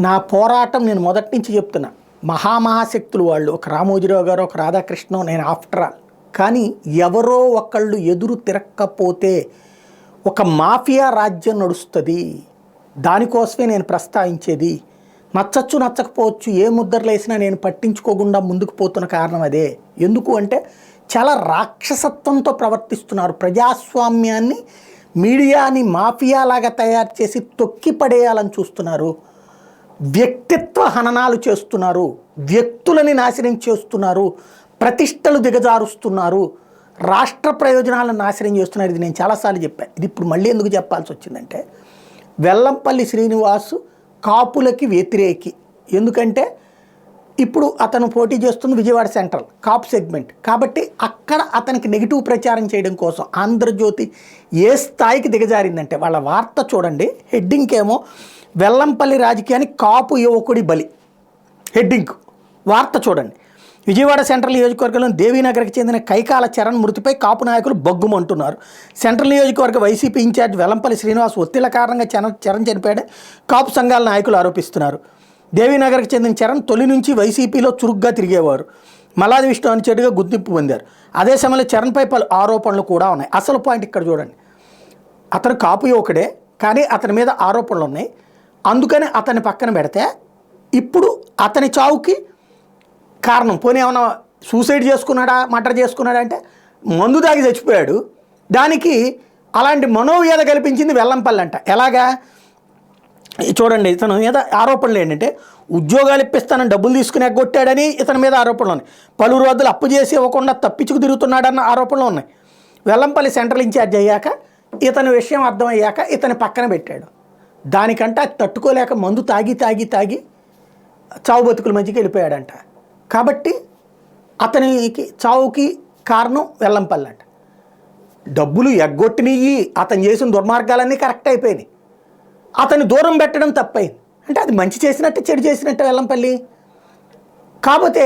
నా పోరాటం నేను మొదటి నుంచి చెప్తున్నా. మహామహాశక్తులు వాళ్ళు, ఒక రామోజీరావు గారు, ఒక రాధాకృష్ణ, నేను ఆఫ్టర్ ఆల్. కానీ ఎవరో ఒకళ్ళు ఎదురు తిరక్కపోతే ఒక మాఫియా రాజ్యం నడుస్తుంది. దానికోసమే నేను ప్రస్తావించేది. నచ్చచ్చు నచ్చకపోవచ్చు, ఏ ముద్రలు వేసినా నేను పట్టించుకోకుండా ముందుకు పోతున్న కారణం అదే. ఎందుకు అంటే చాలా రాక్షసత్వంతో ప్రవర్తిస్తున్నారు. ప్రజాస్వామ్యాన్ని, మీడియాని మాఫియాలాగా తయారు చేసి తొక్కి పడేయాలని చూస్తున్నారు. వ్యక్తిత్వ హననాలు చేస్తున్నారు, వ్యక్తులని నాశనం చేస్తున్నారు, ప్రతిష్టలు దిగజారుస్తున్నారు, రాష్ట్ర ప్రయోజనాలను నాశనం చేస్తున్నారు. ఇది నేను చాలాసార్లు చెప్పాను. ఇది ఇప్పుడు మళ్ళీ ఎందుకు చెప్పాల్సి వచ్చిందంటే, వెల్లంపల్లి శ్రీనివాసు కాపులకి వ్యతిరేకి. ఎందుకంటే ఇప్పుడు అతను పోటీ చేస్తుంది విజయవాడ సెంట్రల్ కాపు సెగ్మెంట్ కాబట్టి అక్కడ అతనికి నెగిటివ్ ప్రచారం చేయడం కోసం ఆంధ్రజ్యోతి ఏ స్థాయికి దిగజారిందంటే, వాళ్ళ వార్త చూడండి, హెడ్డింగ్ ఏమో వెల్లంపల్లి రాజకీయానికి కాపు యువకుడి బలి. హెడ్డింగ్ వార్త చూడండి. విజయవాడ సెంట్రల్ నియోజకవర్గంలో దేవీనగర్కి చెందిన కైకాల చరణ్ మృతిపై కాపు నాయకులు బగ్గుమంటున్నారు. సెంట్రల్ నియోజకవర్గ వైసీపీ ఇన్ఛార్జ్ వెల్లంపల్లి శ్రీనివాస్ ఒత్తిళ్ల కారణంగా చరణ్ చనిపోయాడని కాపు సంఘాల నాయకులు ఆరోపిస్తున్నారు. దేవీనగర్కి చెందిన చరణ్ తొలి నుంచి వైసీపీలో చురుగ్గా తిరిగేవారు. మల్లాది విష్ణు అనుచరుడిగా గుర్తింపు పొందారు. అదే సమయంలో చరణ్పై పలు ఆరోపణలు కూడా ఉన్నాయి. అసలు పాయింట్ ఇక్కడ చూడండి. అతను కాపు యువకుడే, కానీ అతని మీద ఆరోపణలు ఉన్నాయి. అందుకని అతన్ని పక్కన పెడితే ఇప్పుడు అతని చావుకి కారణం పోనీ ఏమన్నా సూసైడ్ చేసుకున్నాడా, మర్డర్ చేసుకున్నాడా అంటే మందు తాగి చచ్చిపోయాడు. దానికి అలాంటి మనోవ్యధ కల్పించింది వెల్లంపల్లి అంట. ఎలాగా చూడండి, ఇతను మీద ఆరోపణలు ఏంటంటే ఉద్యోగాలు ఇప్పిస్తానని డబ్బులు తీసుకుని ఎగ్గొట్టాడని ఇతని మీద ఆరోపణలు ఉన్నాయి. పలువురు వద్దులు అప్పు చేసి ఇవ్వకుండా తప్పించుకు తిరుగుతున్నాడన్న ఆరోపణలు ఉన్నాయి. వెల్లంపల్లి సెంట్రల్ ఇన్ఛార్జ్ అయ్యాక ఇతని విషయం అర్థమయ్యాక ఇతని పక్కన పెట్టాడు. దానికంటే తట్టుకోలేక మందు తాగి చావు బతుకుల మధ్యకి వెళ్ళిపోయాడంట. కాబట్టి అతనికి చావుకి కారణం వెల్లంపల్లి అంట. డబ్బులు ఎగ్గొట్టినవి, అతను చేసిన దుర్మార్గాలన్నీ కరెక్ట్ అయిపోయినాయి. అతన్ని దూరం పెట్టడం తప్పైంది. అంటే అది మంచి చేసినట్టు చెడు చేసినట్టు వెల్లంపల్లి. కాకపోతే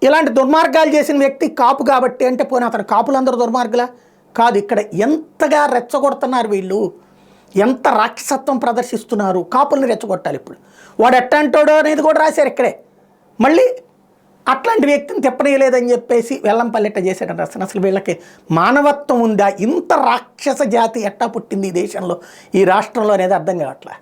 ఇలాంటి దుర్మార్గాలు చేసిన వ్యక్తి కాపు కాబట్టి అంటే పోనీ అతను కాపులందరూ దుర్మార్గులా కాదు. ఇక్కడ ఎంతగా రెచ్చగొడుతున్నారు వీళ్ళు, ఎంత రాక్షసత్వం ప్రదర్శిస్తున్నారు. కాపుల్ని రెచ్చగొట్టాలి. ఇప్పుడు వాడు ఎట్టంటాడో అనేది కూడా రాశారు ఇక్కడే. మళ్ళీ అట్లాంటి వ్యక్తిని తిప్పనీయలేదని చెప్పేసి వెల్లంపల్లి ఎట్ట చేశాడని రాస్తాను. అసలు వీళ్ళకి మానవత్వం ఉందా? ఇంత రాక్షస జాతి ఎట్టా పుట్టింది ఈ దేశంలో, ఈ రాష్ట్రంలో అనేది అర్థం కావట్లే.